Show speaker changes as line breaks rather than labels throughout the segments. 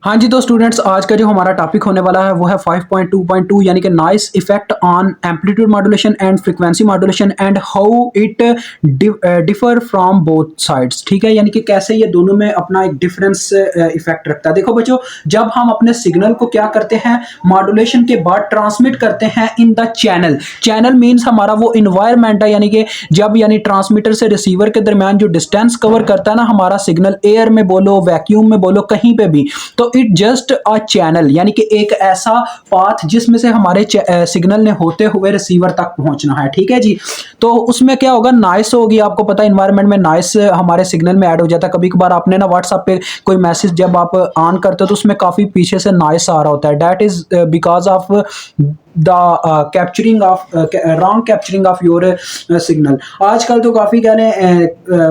हाँ जी, तो स्टूडेंट्स आज का जो हमारा टॉपिक होने वाला है वो है 5.2.2 यानी कि noise effect on amplitude modulation and frequency modulation and how it differ from both sides. ठीक है, यानी कि कैसे ये दोनों में अपना एक डिफरेंस इफेक्ट रखता है। देखो बच्चों, जब हम अपने सिग्नल को क्या करते हैं, मॉड्यूलेशन के बाद ट्रांसमिट करते हैं in the channel. Channel means हमारा वो इन्वायरमेंट है, यानी कि जब यानी ट्रांसमीटर से रिसीवर के दरमियान जो डिस्टेंस कवर करता है ना हमारा सिग्नल, एयर में बोलो, वैक्यूम में बोलो, कहीं पे भी, तो इट जस्ट अ चैनल, यानी कि एक ऐसा पाथ जिसमें से हमारे सिग्नल ने होते हुए रिसीवर तक पहुंचना है। ठीक है जी, तो उसमें क्या होगा, नॉइस होगी। आपको पता है इन्वायरमेंट में नॉइस हमारे सिग्नल में ऐड हो जाता है। कभी कभार आपने ना व्हाट्सएप पे कोई मैसेज जब आप ऑन करते हो तो उसमें काफी पीछे से नॉइस आ रहा होता है। That is because of the capturing of wrong capturing of your signal. आजकल तो काफ़ी कह रहे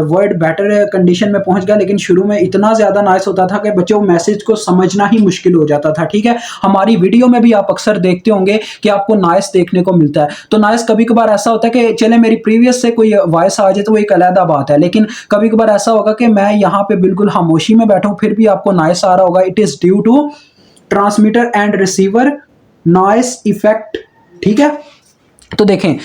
वर्ड बेटर कंडीशन में पहुंच गया, लेकिन शुरू में इतना ज़्यादा नॉइस होता था कि बच्चों मैसेज को समझना ही मुश्किल हो जाता था। ठीक है, हमारी वीडियो में भी आप अक्सर देखते होंगे कि आपको नॉइस देखने को मिलता है। तो नॉइस कभी कभार ऐसा होता है कि चले मेरी प्रीवियस से कोई वॉइस आ जाए तो वो एक अलग बात है, लेकिन कभी कभार ऐसा होगा कि मैं यहाँ पे बिल्कुल खामोशी में बैठा हूँ फिर भी आपको नॉइस आ रहा होगा। It is due to transmitter and receiver noise effect. ठीक है, तो देखें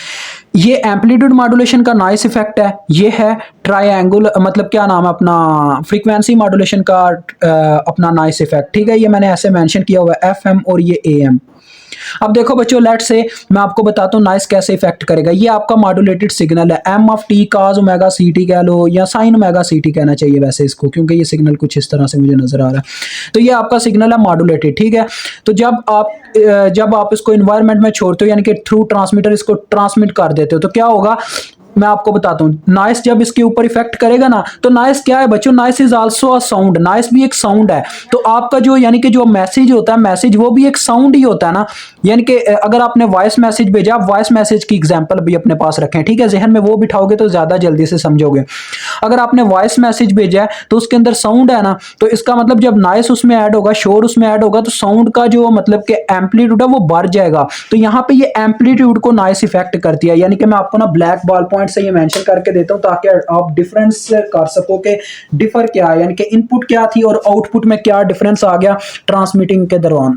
ये एम्पलीट्यूड मॉड्यूलेशन का नॉइस इफेक्ट है, ये है ट्रायंगुलर मतलब क्या नाम है अपना फ्रीक्वेंसी मॉड्यूलेशन का अपना नॉइस इफेक्ट। ठीक है, ये मैंने ऐसे मेंशन किया हुआ है FM और ये AM। अब देखो बच्चों, लेट से मैं आपको बताता हूँ नॉइस कैसे इफेक्ट करेगा। ये आपका मॉड्यूलेटेड सिग्नल है, M of T cos omega CT कह लो या sin ओमेगा CT कहना चाहिए वैसे इसको, क्योंकि ये सिग्नल कुछ इस तरह से मुझे नजर आ रहा है। तो ये आपका सिग्नल है मॉड्यूलेटेड। ठीक है, तो जब आप इसको इन्वायरमेंट में छोड़ते हो यानी कि थ्रू ट्रांसमीटर इसको ट्रांसमिट कर देते हो तो क्या होगा, मैं आपको बताता हूँ। नॉइस जब इसके ऊपर इफेक्ट करेगा ना, तो नॉइस क्या है बच्चों, noise is also a sound. Noise भी एक साउंड है। तो आपका जो यानी कि जो मैसेज होता है, मैसेज वो भी एक साउंड ही होता है ना। यानी कि अगर आपने वॉइस मैसेज भेजा, आप वॉइस मैसेज की एग्जांपल भी अपने पास रखें। ठीक है, जहन में वो बिठाओगे तो ज्यादा जल्दी से समझोगे। अगर आपने वॉइस मैसेज भेजा है तो उसके अंदर साउंड है ना, तो इसका मतलब जब नॉइस उसमें ऐड होगा, शोर उसमें ऐड होगा, तो साउंड का जो मतलब कि एम्पलीट्यूड है वो बढ़ जाएगा। तो यहाँ पे ये एम्पलीट्यूड को नॉइस इफेक्ट करती है। यानी कि मैं आपको ना ब्लैक बॉल पॉइंट से ये मेंशन करके देता हूँ ताकि आप डिफरेंस कर सको कि डिफर क्या है, यानी कि इनपुट क्या थी और आउटपुट में क्या डिफरेंस आ गया ट्रांसमिटिंग के दौरान।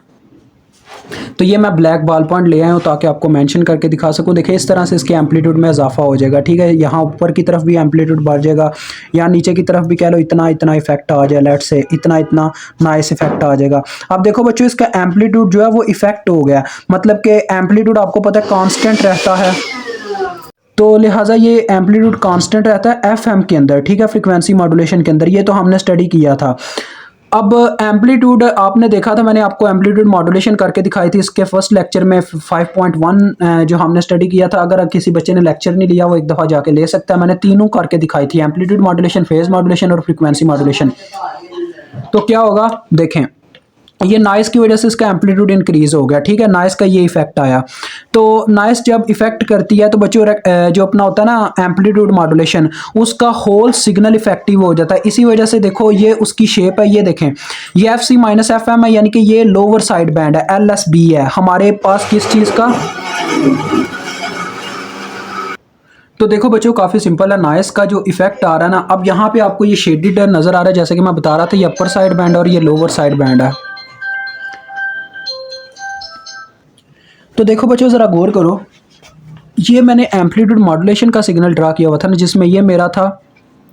तो ये मैं ब्लैक बॉल पॉइंट ले आया हूँ ताकि आपको मेंशन करके दिखा सकूँ। देखिए इस तरह से इसके एम्पलीट्यूड में इजाफा हो जाएगा। ठीक है, यहाँ ऊपर की तरफ भी एम्पलीट्यूड बढ़ जाएगा, यहाँ नीचे की तरफ भी कह लो इतना इतना इफेक्ट आ जाए, लेट से इतना इतना नॉइस इफेक्ट आ जाएगा। अब देखो बच्चों, इसका एम्पलीट्यूड जो है वो इफेक्ट हो गया, मतलब कि एम्पलीट्यूड आपको पता है कांस्टेंट रहता है, तो लिहाजा ये एम्पलीट्यूड कांस्टेंट रहता है FM के अंदर। ठीक है, फ्रीक्वेंसी मॉड्यूलेशन के अंदर, ये तो हमने स्टडी किया था। अब एम्पलीट्यूड आपने देखा था, मैंने आपको एम्पलीट्यूड मॉड्यूलेशन करके दिखाई थी इसके फर्स्ट लेक्चर में 5.1 जो हमने स्टडी किया था। अगर किसी बच्चे ने लेक्चर नहीं लिया वो एक दफ़ा जाके ले सकता है, मैंने तीनों करके दिखाई थी, एम्पलीट्यूड मॉड्यूलेशन, फेज मॉड्यूलेशन और फ्रीक्वेंसी मॉड्यूलेशन। तो क्या होगा देखें, ये नॉइस की वजह से इसका एम्पलीट्यूड इंक्रीज हो गया। ठीक है, नॉइस का ये इफेक्ट आया। तो नॉइस जब इफेक्ट करती है तो बच्चों जो अपना होता है ना एम्पलीट्यूड मॉड्यूलेशन, उसका होल सिग्नल इफेक्टिव हो जाता है। इसी वजह से देखो ये उसकी शेप है, ये देखें ये FC माइनस FM है, यानी कि ये लोअर साइड बैंड है, LSB है हमारे पास किस चीज़ का। तो देखो बच्चों काफ़ी सिंपल है, नॉइस का जो इफेक्ट आ रहा है ना, अब यहाँ पे आपको ये शेडेड नज़र आ रहा है, जैसे कि मैं बता रहा था ये अपर साइड बैंड और ये लोअर साइड बैंड है। तो देखो बच्चों ज़रा गौर करो, ये मैंने एम्पलीट्यूड मॉड्यूलेशन का सिग्नल ड्रा किया हुआ था ना, जिसमें ये मेरा था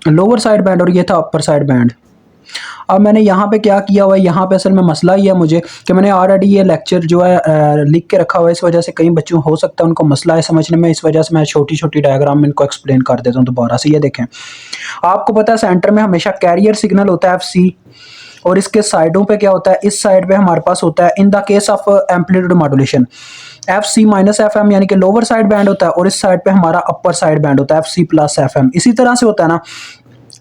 लोअर साइड बैंड और ये था अपर साइड बैंड। अब मैंने यहाँ पे क्या किया हुआ है, यहाँ पे असल में मसला ये है मुझे कि मैंने ऑलरेडी ये लेक्चर जो है लिख के रखा हुआ है, इस वजह से कई बच्चों हो सकता है उनको मसला है समझने में, इस वजह से मैं छोटी छोटी डायग्राम में इनको एक्सप्लेन कर देता हूँ दोबारा से। ये देखें, आपको पता है सेंटर में हमेशा कैरियर सिग्नल होता है FC, और इसके साइडों पे क्या होता है, इस साइड पे हमारे पास होता है in the case of amplitude modulation FC minus FM, यानी कि लोअर साइड बैंड होता है, और इस साइड पे हमारा अपर साइड बैंड होता है FC प्लस FM। इसी तरह से होता है ना।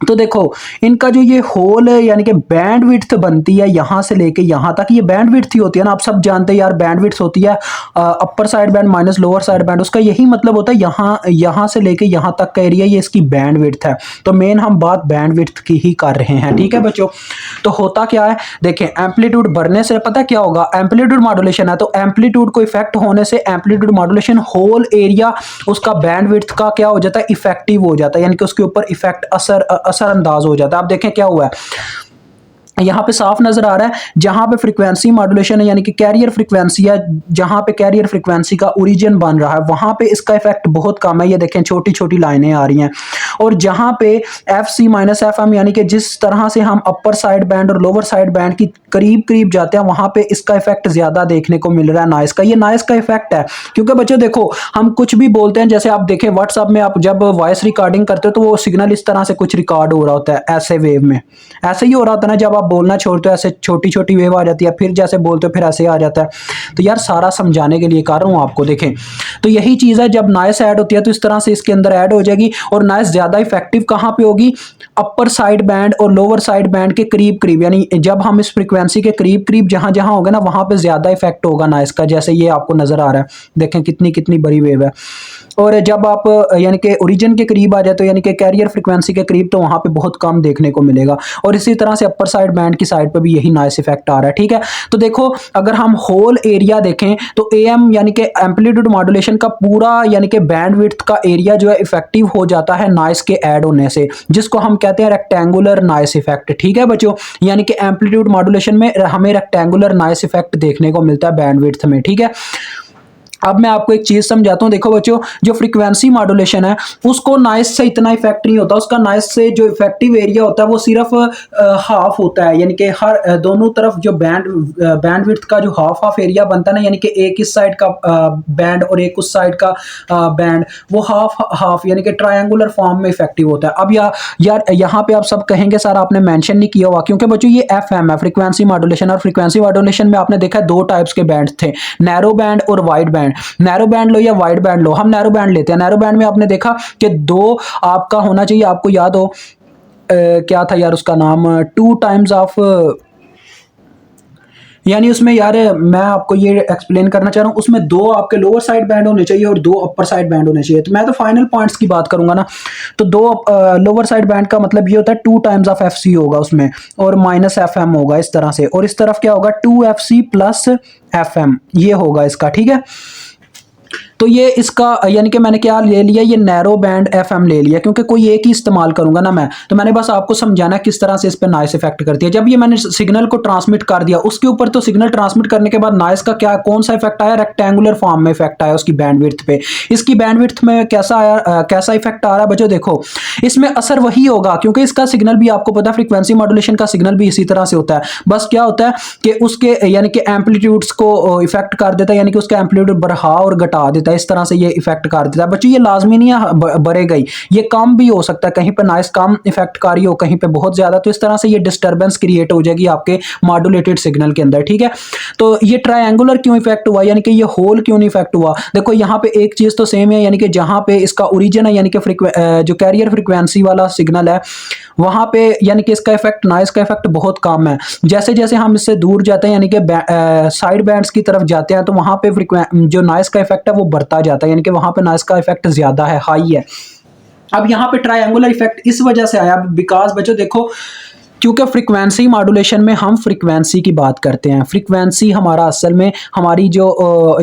तो देखो इनका जो ये होल है यानी कि बैंड विड्थ बनती है यहाँ से लेके यहाँ तक, ये बैंड विड्थ ही होती है ना, आप सब जानते हैं यार बैंड विड्थ होती है अपर side band minus lower side band, उसका यही मतलब होता है यहाँ से लेके यहाँ तक का एरिया ये इसकी बैंड विड्थ है। तो मेन हम बात बैंड विड्थ की ही कर रहे हैं। ठीक है बच्चों, तो होता क्या है देखें, एम्पलीट्यूड बढ़ने से पता क्या होगा, एम्पलीट्यूड मॉड्यूलेशन है तो एम्पलीट्यूड को इफेक्ट होने से एम्पलीट्यूड मॉड्यूलेशन होल एरिया उसका बैंड विड्थ का क्या हो जाता है, इफेक्टिव हो जाता है, यानी कि उसके ऊपर इफेक्ट असरअंदाज हो जाता है। आप देखें क्या हुआ है, यहाँ पे साफ नजर आ रहा है, जहां पे फ्रीक्वेंसी मॉड्यूलेशन है यानी कि कैरियर फ्रीक्वेंसी है, जहां पे कैरियर फ्रीक्वेंसी का ओरिजिन बन रहा है वहां पे इसका इफेक्ट बहुत कम है। ये देखें छोटी छोटी लाइनें आ रही हैं। और जहां पे F C minus F M यानी कि जिस तरह से हम अपर साइड बैंड और लोअर साइड बैंड की करीब करीब जाते हैं वहां पे इसका इफेक्ट ज्यादा देखने को मिल रहा है नॉइस का। ये नॉइस का इफेक्ट है, क्योंकि बच्चों देखो हम कुछ भी बोलते हैं, जैसे आप देखें व्हाट्सएप में आप जब वॉइस रिकॉर्डिंग करते हो तो वो सिग्नल इस तरह से कुछ रिकॉर्ड हो रहा होता है, ऐसे वेव में ऐसे ही हो रहा होता है ना। जब आप बोलना छोड़ते हो ऐसे छोटी छोटी वेव आ जाती है, फिर जैसे बोलते हो फिर ऐसे आ जाता है। तो यार सारा समझाने के लिए कर रहा हूं आपको। देखें तो यही चीज है, जब नॉइस ऐड होती है तो इस तरह से इसके अंदर ऐड हो जाएगी। और नॉइस ज्यादा इफेक्टिव कहां पे होगी, अपर साइड बैंड और लोअर साइड बैंड के करीब करीब, यानी जब हम इस फ्रीक्वेंसी के करीब करीब जहां जहां होगा ना वहां पे ज्यादा इफेक्ट होगा नॉइस का। जैसे ये आपको नजर आ रहा है, देखें कितनी कितनी बड़ी वेव है। और जब आप यानी कि ओरिजिन के करीब आ जाए तो यानी कि कैरियर फ्रीक्वेंसी के करीब, तो वहां पे बहुत कम देखने को मिलेगा। और इसी तरह से अपर साइड बैंड की साइड पे भी यही नॉइस इफेक्ट आ रहा है। ठीक है, तो देखो अगर हम होल एरिया देखें तो एएम यानी कि एम्पलीट्यूड मॉड्यूलेशन का पूरा यानी कि बैंडविड्थ का एरिया जो है इफेक्टिव हो जाता है नॉइस के ऐड होने से, जिसको हम कहते हैं रेक्टेंगुलर नॉइस इफेक्ट। ठीक है बच्चों, यानी कि एम्पलीट्यूड मॉड्यूलेशन में हमें रेक्टेंगुलर नॉइस इफेक्ट देखने को मिलता है बैंडविड्थ में। ठीक है, अब मैं आपको एक चीज समझाता हूं। देखो बच्चों, जो फ्रीक्वेंसी मॉड्यूलेशन है उसको नॉइस से इतना इफेक्ट नहीं होता। उसका नॉइस से जो इफेक्टिव एरिया होता है वो सिर्फ हाफ होता है, यानी कि हर दोनों तरफ जो बैंडविड्थ का जो हाफ हाफ एरिया बनता है ना, यानी कि एक इस साइड का बैंड और एक उस साइड का बैंड, वो हाफ हाफ यानी कि ट्रायंगुलर फॉर्म में इफेक्टिव होता है। अब यार यहाँ पे आप सब कहेंगे सर आपने मेंशन नहीं किया हुआ, क्योंकि बच्चों ये एफएम है फ्रीक्वेंसी मॉड्यूलेशन। और फ्रीक्वेंसी मॉड्यूलेशन में आपने देखा दो टाइप्स के बैंड थे, नैरो बैंड और वाइड बैंड। नैरो बैंड लो या वाइड बैंड लो, हम नैरो बैंड लेते हैं। नैरो बैंड में आपने देखा कि दो आपका होना चाहिए, आपको याद हो क्या था यार उसका नाम, टू टाइम्स ऑफ, यानी उसमें यार मैं आपको ये एक्सप्लेन करना चाह रहा हूँ, उसमें दो आपके लोअर साइड बैंड होने चाहिए और दो अपर साइड बैंड होने चाहिए। तो मैं तो फाइनल पॉइंट्स की बात करूंगा ना, तो दो लोअर साइड बैंड का मतलब ये होता है two times of F C होगा उसमें, और माइनस एफ एम होगा इस तरह से, और इस तरफ क्या होगा two F C plus F M, ये होगा इसका। ठीक है, तो ये इसका यानी कि मैंने क्या ले लिया, ये नैरो बैंड एफएम ले लिया, क्योंकि कोई एक ही इस्तेमाल करूंगा ना मैं, तो मैंने बस आपको समझाना किस तरह से इस पे नॉइस इफेक्ट करती है। जब ये मैंने सिग्नल को ट्रांसमिट कर दिया उसके ऊपर, तो सिग्नल ट्रांसमिट करने के बाद नॉइस का क्या कौन सा इफेक्ट आया, रेक्टेंगुलर फॉर्म में इफेक्ट आया उसकी बैंडविड्थ पे। इसकी बैंडविड्थ में कैसा आया, कैसा इफेक्ट आ रहा है बच्चों, देखो इसमें असर वही होगा, क्योंकि इसका सिग्नल भी आपको पता है फ्रीक्वेंसी मॉड्यूलेशन का सिग्नल भी इसी तरह से होता है। बस क्या होता है कि उसके यानी कि एम्पलीट्यूड्स को इफेक्ट कर देता है, यानी कि उसका एम्पलीट्यूड बढ़ा और घटा देता है, इस तरह से ये इफेक्ट कर देता है। बच्चों ये लाजमी नहीं है बढ़ेगा ही, ये कम भी हो सकता है, कहीं पे नॉइस कम इफेक्टकारी हो, कहीं पे बहुत ज्यादा, तो इस तरह से ये डिस्टर्बेंस क्रिएट हो जाएगी आपके मॉड्यूलेटेड सिग्नल के अंदर। ठीक है, तो ये ट्रायंगुलर क्यों इफेक्ट हुआ, यानी कि ये होल क्यों नहीं इफेक्ट हुआ। देखो यहाँ पे एक चीज तो सेम है, यानी कि जहां पे इसका ओरिजिन है यानी कि जो कैरियर फ्रीक्वेंसी वाला सिग्नल है वहां पे यानी कि इसका इफेक्ट नॉइस का इफेक्ट बहुत कम है। जैसे जैसे हम इससे दूर जाते हैं यानी कि साइड बैंड्स की तरफ जाते हैं, तो वहां पे जो नॉइस का इफेक्ट है वो बढ़ता जाता है, यानी कि वहां पे नॉइस का इफेक्ट ज्यादा है, हाई है। अब यहाँ पे ट्रायंगुलर इफेक्ट इस वजह से आया बिकॉज बच्चों देखो, क्योंकि फ्रीक्वेंसी मॉड्यूलेशन में हम फ्रीक्वेंसी की बात करते हैं। फ्रीक्वेंसी हमारा असल में हमारी जो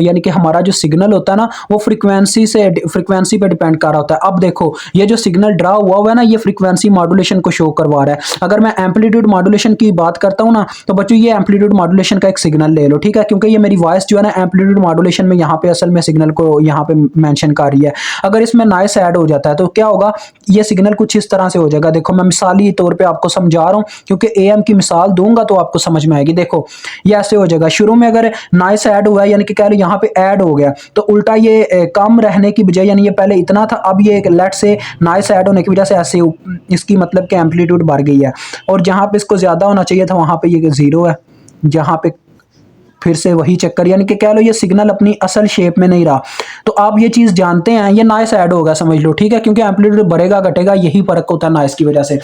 यानी कि हमारा जो सिग्नल होता है ना वो फ्रीक्वेंसी पे डिपेंड कर रहा होता है। अब देखो ये जो सिग्नल ड्रा हुआ है ना, ये फ्रीक्वेंसी मॉड्यूलेशन को शो करवा रहा है। अगर मैं एम्पलीट्यूड मॉड्यूलेशन की बात करता हूँ ना, तो बच्चों ये एम्पलीट्यूड मॉड्यूलेशन का एक सिग्नल ले लो, ठीक है, क्योंकि ये मेरी वॉइस जो है ना एम्पलीट्यूड मॉड्यूलेशन में यहाँ पे असल में सिग्नल को यहाँ पे मेंशन कर रही है। अगर इसमें नॉइस ऐड हो जाता है तो क्या होगा, ये सिग्नल कुछ इस तरह से हो जाएगा। देखो मैं मिसाली तौर पर आपको समझा रहा हूँ, क्योंकि एएम की मिसाल दूंगा तो आपको समझ में आएगी। देखो ये ऐसे हो जाएगा, शुरू में अगर नॉइस ऐड हुआ है यानी कि कह लो यहाँ पे ऐड हो गया, तो उल्टा ये कम रहने की बजाय, यानी ये पहले इतना था, अब ये लेट से नॉइस ऐड होने की वजह से ऐसे इसकी मतलब कि एम्पलीट्यूड बढ़ गई है, और जहां पे इसको ज्यादा होना चाहिए था वहां पे ये जीरो है, जहां पे फिर से वही चक्कर, यानी कि कह लो ये सिग्नल अपनी असल शेप में नहीं रहा। तो आप ये चीज जानते हैं, ये नॉइस ऐड होगा समझ लो, ठीक है, क्योंकि एम्पलीट्यूड बढ़ेगा घटेगा यही फर्क होता है नॉइस की वजह से।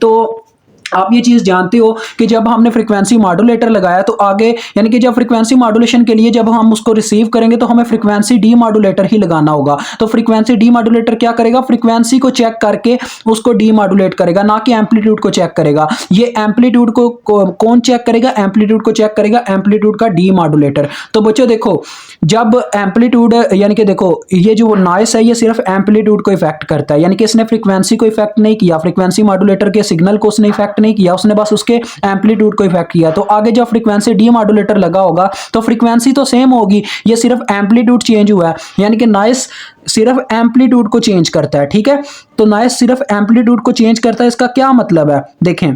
तो आप ये चीज जानते हो कि जब हमने फ्रीक्वेंसी मॉड्यूलेटर लगाया तो आगे यानी कि जब फ्रीक्वेंसी मॉड्यूलेशन के लिए जब हम उसको रिसीव करेंगे तो हमें फ्रीक्वेंसी डी मॉड्यूलेटर ही लगाना होगा। तो फ्रीक्वेंसी डी मॉड्यूलेटर क्या करेगा, फ्रीक्वेंसी को चेक करके उसको डी मॉड्यूलेट करेगा, ना कि एम्पलीट्यूड को चेक करेगा। ये एम्पलीट्यूड को कौन चेक करेगा, एम्पलीट्यूड को चेक करेगा एम्पलीट्यूड का डी मॉड्यूलेटर। तो बच्चों देखो जब एम्पलीट्यूड यानी कि देखो ये जो नॉइस है ये सिर्फ एम्पलीट्यूड को इफेक्ट करता है, यानी कि इसने फ्रीक्वेंसी को इफेक्ट नहीं किया, फ्रीक्वेंसी मॉड्यूलेटर के सिग्नल को उसने इफेक्ट इफेक्ट नहीं किया, उसने बस उसके एम्पलीट्यूड को इफेक्ट किया। तो आगे जब फ्रीक्वेंसी डी मॉड्यूलेटर लगा होगा तो फ्रीक्वेंसी तो सेम होगी, ये सिर्फ एम्पलीट्यूड चेंज हुआ है, यानी कि नॉइस सिर्फ एम्पलीट्यूड को चेंज करता है। ठीक है, तो नॉइस सिर्फ एम्पलीट्यूड को चेंज करता है, इसका क्या मतलब है, देखें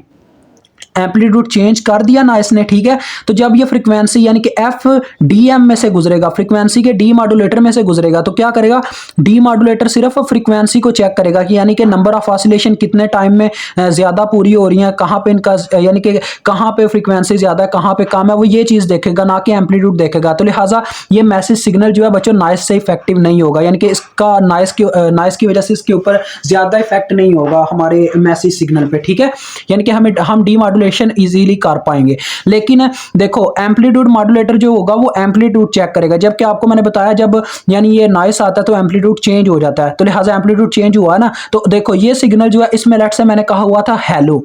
एम्पलीट्यूड चेंज कर दिया ना इसने। ठीक है, तो जब ये फ्रीक्वेंसी यानी कि एफ डी एम में से गुजरेगा, फ्रीक्वेंसी के डी मॉड्यूलेटर में से गुजरेगा, तो क्या करेगा, डी मॉड्यूलेटर सिर्फ फ्रीक्वेंसी को चेक करेगा कि यानी कि नंबर ऑफ ऑसिलेशन कितने टाइम में ज्यादा पूरी हो रही है, कहाँ पे इनका यानी कि कहाँ पे फ्रीक्वेंसी ज्यादा है, कहाँ पे कम है, वो ये चीज देखेगा, ना कि एम्पलीट्यूड देखेगा। तो लिहाजा ये मैसेज सिग्नल जो है बच्चों नॉइस से इफेक्टिव नहीं होगा, यानी कि इसका नॉइस की वजह से इसके ऊपर ज्यादा इफेक्ट नहीं होगा हमारे मैसेज सिग्नल पे। ठीक है, यानी कि हम डी मॉड्यूलेशन इजीली कर पाएंगे। लेकिन देखो एम्पलीट्यूड मॉड्यूलेटर जो होगा वो एम्पलीट्यूड चेक करेगा, जबकि आपको मैंने बताया जब यानी ये नॉइस आता है तो एम्पलीट्यूड चेंज हो जाता है, तो लिहाजा एम्पलीट्यूड चेंज हुआ ना। तो देखो ये सिग्नल जो है इसमें लेट से मैंने कहा हुआ था हेलो,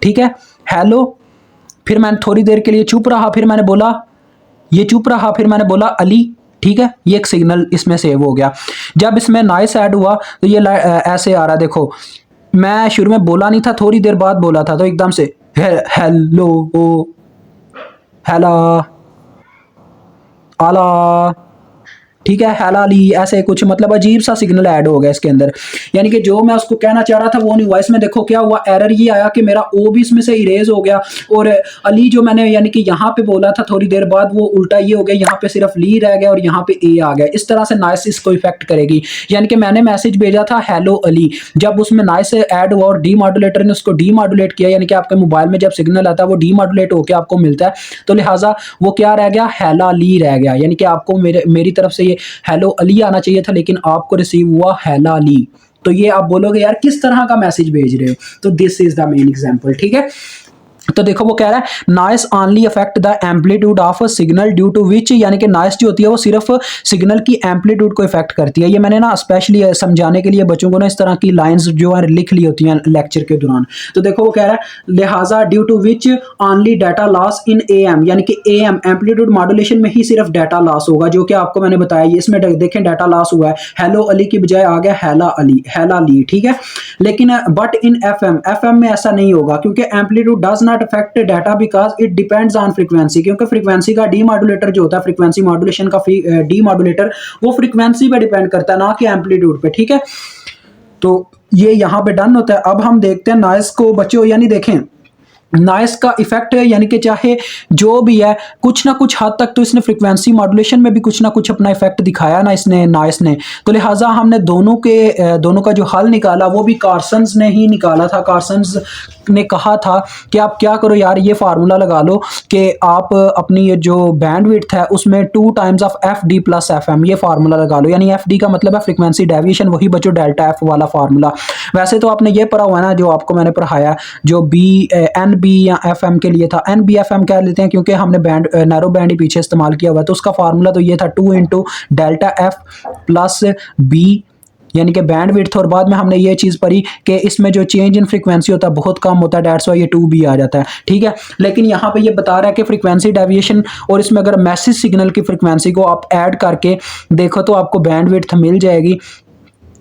ठीक है हेलो, फिर मैंने थोड़ी देर के लिए चुप रहा, फिर मैंने बोला ये चुप रहा, फिर मैंने बोला अली। ठीक है, ये एक सिग्नल इसमें सेव हो गया। जब इसमें नॉइस ऐड हुआ तो ये ऐसे आ रहा है, देखो मैं शुरू में बोला नहीं था, थोड़ी देर बाद बोला था, तो एकदम से हेलो हेला आला, ठीक है हेलाली, ऐसे कुछ मतलब अजीब सा सिग्नल ऐड हो गया इसके अंदर, यानी कि जो मैं उसको कहना चाह रहा था वो नहीं हुआ। इसमें देखो क्या हुआ, एरर ये आया कि मेरा ओ भी इसमें से इरेज हो गया, और अली जो मैंने यानी कि यहाँ पे बोला था थोड़ी देर बाद वो उल्टा ये हो गया, यहाँ पे सिर्फ ली रह गया और यहाँ पे ए आ गया। इस तरह से नॉइस इसको इफेक्ट करेगी, यानी कि मैंने मैसेज भेजा था हेलो अली, जब उसमें नॉइस ऐड हुआ और डी मॉड्यूलेटर ने उसको डी मॉड्यूलेट किया, यानी कि आपके मोबाइल में जब सिग्नल आता है वो डी मॉड्यूलेट होकर आपको मिलता है, तो लिहाजा वो क्या रह गया, हेला ली रह गया, यानी कि आपको मेरी तरफ से हेलो अली आना चाहिए था लेकिन आपको रिसीव हुआ हेला ली। तो ये आप बोलोगे यार किस तरह का मैसेज भेज रहे हो, तो this is the main example. ठीक है, तो देखो वो कह रहा है noise only affect the amplitude of a signal due to which, यानी कि नॉइस जो होती है वो सिर्फ सिग्नल की एम्पलीट्यूड को इफेक्ट करती है। ये मैंने ना स्पेशली समझाने के लिए बच्चों को ना इस तरह की लाइंस जो है लिख ली होती हैं लेक्चर के दौरान। तो देखो वो कह रहा है लिहाजा due to which only data loss in A M, यानी कि ए एम एम्पलीट्यूड मॉड्यूलेशन में ही सिर्फ डाटा लॉस होगा, जो कि आपको मैंने बताया। इसमें देखें डाटा लॉस हुआ है, हेलो अली की बजाय आ गया हेला अली, हेला ली। ठीक है, लेकिन बट इन एफ एम में ऐसा नहीं होगा, क्योंकि amplitude does not affect data because it depends on frequency, क्योंकि फ्रीक्वेंसी का डी मॉड्यूलेटर जो होता है, फ्रीक्वेंसी मॉड्यूलेशन का डी मॉड्यूलेटर वो फ्रीक्वेंसी पे डिपेंड करता है, ना कि एम्पलीट्यूड पे। ठीक है, तो ये यहां पे डन होता है। अब हम देखते हैं नॉइस को बच्चों, यानी देखें नॉइस का इफेक्ट है, यानी कि चाहे जो भी है कुछ ना कुछ हद तक तो इसने फ्रीक्वेंसी मॉड्यूलेशन में भी कुछ ना कुछ अपना इफेक्ट दिखाया ना इसने नॉइस ने। तो लिहाजा हमने दोनों का जो हल निकाला वो भी कार्सन्स ने ही निकाला था। कार्सन्स ने कहा था कि आप क्या करो यार, ये फार्मूला लगा लो कि आप अपनी ये जो बैंडविड्थ है उसमें 2 times of F D plus F M, ये फार्मूला लगा लो। यानी एफ डी का मतलब है फ्रीक्वेंसी डेविएशन, वही बच्चों डेल्टा एफ वाला फार्मूला। वैसे तो आपने ये पढ़ा हुआ है ना, जो आपको मैंने पढ़ाया, जो बी एन बी या एफ एम के लिए था, एन बी एफ एम कह लेते हैं क्योंकि हमने बैंड नैरो बैंड ही पीछे इस्तेमाल किया हुआ है। तो उसका फार्मूला तो ये था 2 into delta F plus B, यानी कि बैंडविड्थ, और बाद में हमने ये चीज़ पढ़ी कि इसमें जो चेंज इन फ्रीक्वेंसी होता है बहुत कम होता है, डेट्स वाई ये 2 भी आ जाता है। ठीक है, लेकिन यहाँ पे ये बता रहा है कि फ्रीक्वेंसी डेविएशन और इसमें अगर मैसेज सिग्नल की फ्रीक्वेंसी को आप ऐड करके देखो तो आपको बैंडविड्थ मिल जाएगी।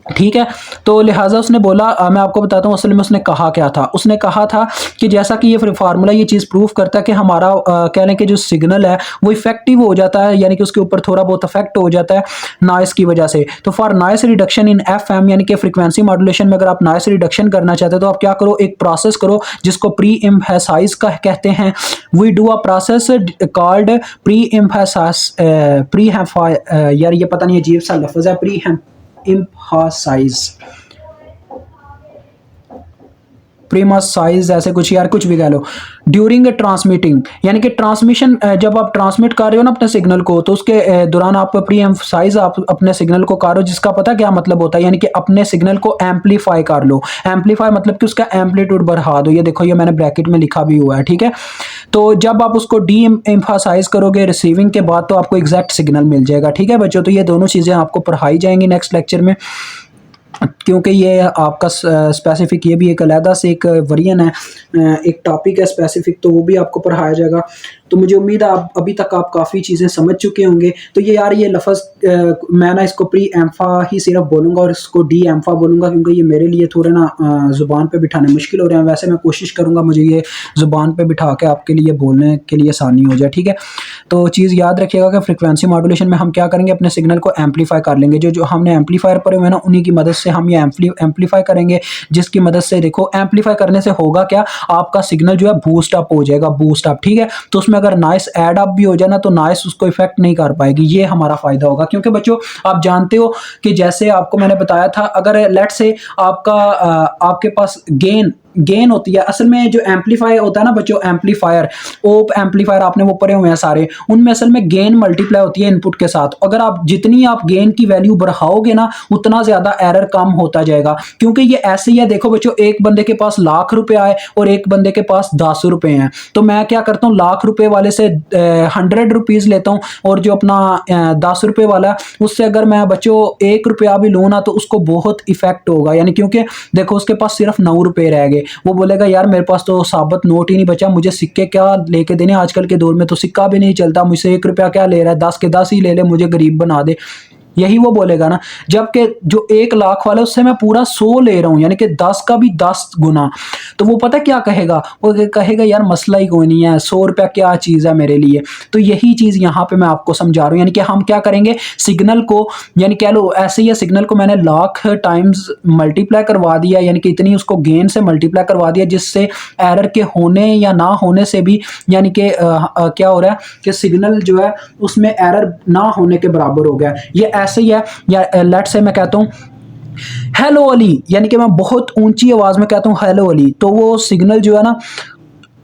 ठीक है, तो लिहाजा उसने बोला, मैं आपको बताता हूँ असल में उसने कहा क्या था। उसने कहा था कि जैसा कि ये फार्मूला ये चीज़ प्रूव करता है कि हमारा कह लें कि जो सिग्नल है वो इफेक्टिव हो जाता है, यानी कि उसके ऊपर थोड़ा बहुत इफेक्ट हो जाता है नॉइस की वजह से। तो for noise reduction in F M, यानी कि फ्रीक्वेंसी मॉड्यूलेशन में अगर आप नॉइस रिडक्शन करना चाहते हो तो आप क्या करो, एक प्रोसेस करो जिसको प्री एम्फेसाइज का कहते हैं। We do a process called pre emphasize, यार ये पता नहीं अजीब सा लफ्ज़ है, प्री emphasize, प्रीमासाइज, ऐसे कुछ यार कुछ भी कह लो। ड्यूरिंग ट्रांसमिटिंग, यानी कि ट्रांसमिशन जब आप ट्रांसमिट कर रहे हो ना अपने सिग्नल को, तो उसके दौरान आप प्री एम्फसाइज आप अपने सिग्नल को कर लो, जिसका पता क्या मतलब होता है, यानी कि अपने सिग्नल को एम्पलीफाई कर लो। एम्पलीफाई मतलब कि उसका एम्पलीट्यूड बढ़ा दो। ये देखो ये मैंने ब्रैकेट में लिखा भी हुआ है। ठीक है, तो जब आप उसको डी एम्फसाइज करोगे रिसीविंग के बाद तो आपको एग्जैक्ट सिग्नल मिल जाएगा। ठीक है बच्चों, तो ये दोनों चीज़ें आपको पढ़ाई जाएंगी नेक्स्ट लेक्चर में, क्योंकि ये आपका स्पेसिफिक ये भी एक अलहदा से एक वरियन है, एक टॉपिक है स्पेसिफिक, तो वो भी आपको पढ़ाया जाएगा। तो मुझे उम्मीद है आप अभी तक आप काफ़ी चीज़ें समझ चुके होंगे। तो ये यार ये लफ्ज़ मैं ना इसको प्री एम्फा ही सिर्फ बोलूँगा और इसको डी एम्फा बोलूँगा, क्योंकि ये मेरे लिए थोड़े ना ज़ुबान पे बिठाने मुश्किल हो रहे हैं। वैसे मैं कोशिश करूँगा मुझे ये ज़ुबान पे बिठा के आपके लिए बोलने के लिए आसानी हो जाए, ठीक है। तो चीज़ याद रखिएगा कि फ्रीक्वेंसी मॉड्यूलेशन में हम क्या करेंगे, अपने सिग्नल को एम्पलीफाई कर लेंगे। जो जो हमने एम्पलीफायर पढ़े हुए हैं ना, उन्हीं की मदद से हम ये एम्पलीफाई करेंगे, जिसकी मदद से देखो एम्पलीफाई करने से होगा क्या, आपका सिग्नल जो है बूस्ट अप हो जाएगा, बूस्ट अप, ठीक है। तो उसमें अगर नॉइस ऐड अप भी हो जाए ना, तो नॉइस उसको इफेक्ट नहीं कर पाएगी, ये हमारा फायदा होगा। क्योंकि बच्चों आप जानते हो कि जैसे आपको मैंने बताया था, अगर लेट से आपका आपके पास गेन होती है, असल में जो एम्पलीफाई होता है ना बच्चों, एम्पलीफायर, ओप एम्पलीफायर आपने वो पढ़े हुए हैं सारे, उनमें असल में गेन मल्टीप्लाई होती है इनपुट के साथ। अगर आप जितनी आप गेन की वैल्यू बढ़ाओगे ना, उतना ज्यादा एरर कम होता जाएगा। क्योंकि ये ऐसे ही है, देखो बच्चों, एक बंदे के पास लाख रुपए आए और एक बंदे के पास 10 रुपए हैं, तो मैं क्या करता हूँ, लाख रुपए वाले से 100 रुपीज लेता हूँ, और जो अपना 10 रुपए वाला है, उससे अगर मैं बच्चों 1 रुपया भी लूँ ना, तो उसको बहुत इफेक्ट होगा। यानी क्योंकि देखो उसके पास सिर्फ 9 रुपए रह गए, वो बोलेगा यार मेरे पास तो साबुत नोट ही नहीं बचा, मुझे सिक्के क्या लेके देने, आजकल के दौर में तो सिक्का भी नहीं चलता, मुझसे 1 रुपया क्या ले रहा है, 10 के 10 ही ले ले, मुझे गरीब बना दे, यही वो बोलेगा ना। जबकि जो 1 लाख वाला है, उससे मैं पूरा 100 ले रहा हूं, यानी कि 10 का भी 10 गुना, तो वो पता क्या कहेगा, वो कहेगा यार मसला ही कोई नहीं है, 100 रुपया क्या चीज़ है मेरे लिए। तो यही चीज़ यहाँ पे मैं आपको समझा रहा हूँ, यानी कि हम क्या करेंगे, सिग्नल को, यानी कह लो ऐसे ही है, सिग्नल को मैंने लाख टाइम्स मल्टीप्लाई करवा दिया, यानी कि इतनी उसको गेन से मल्टीप्लाई करवा दिया, जिससे एरर के होने या ना होने से भी, यानी कि क्या हो रहा है कि सिग्नल जो है उसमें एरर ना होने के बराबर हो गया। ये ऐसे ही है, या लेट से मैं कहता हूँ हेलो अली, यानी कि मैं बहुत ऊंची आवाज में कहता हूँ हेलो अली, तो वो सिग्नल जो है ना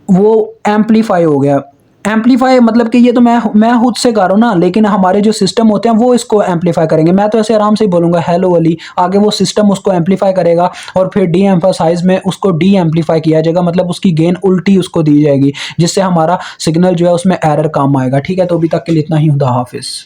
वो एम्पलीफाई हो गया। एम्पलीफाई मतलब कि ये तो मैं खुद से गा रहा हूँ ना, लेकिन हमारे जो सिस्टम होते हैं वो इसको एम्पलीफाई करेंगे। मैं तो ऐसे आराम से ही बोलूंगा हेलो अली, आगे वो सिस्टम उसको एम्पलीफाई करेगा, और फिर डी एम्फासाइज में उसको डी एम्पलीफाई किया जाएगा, मतलब उसकी गेन उल्टी उसको दी जाएगी, जिससे हमारा सिग्नल जो है उसमें एरर कम आएगा। ठीक है, तो अभी तक के लिए इतना ही, खुदा हाफिज।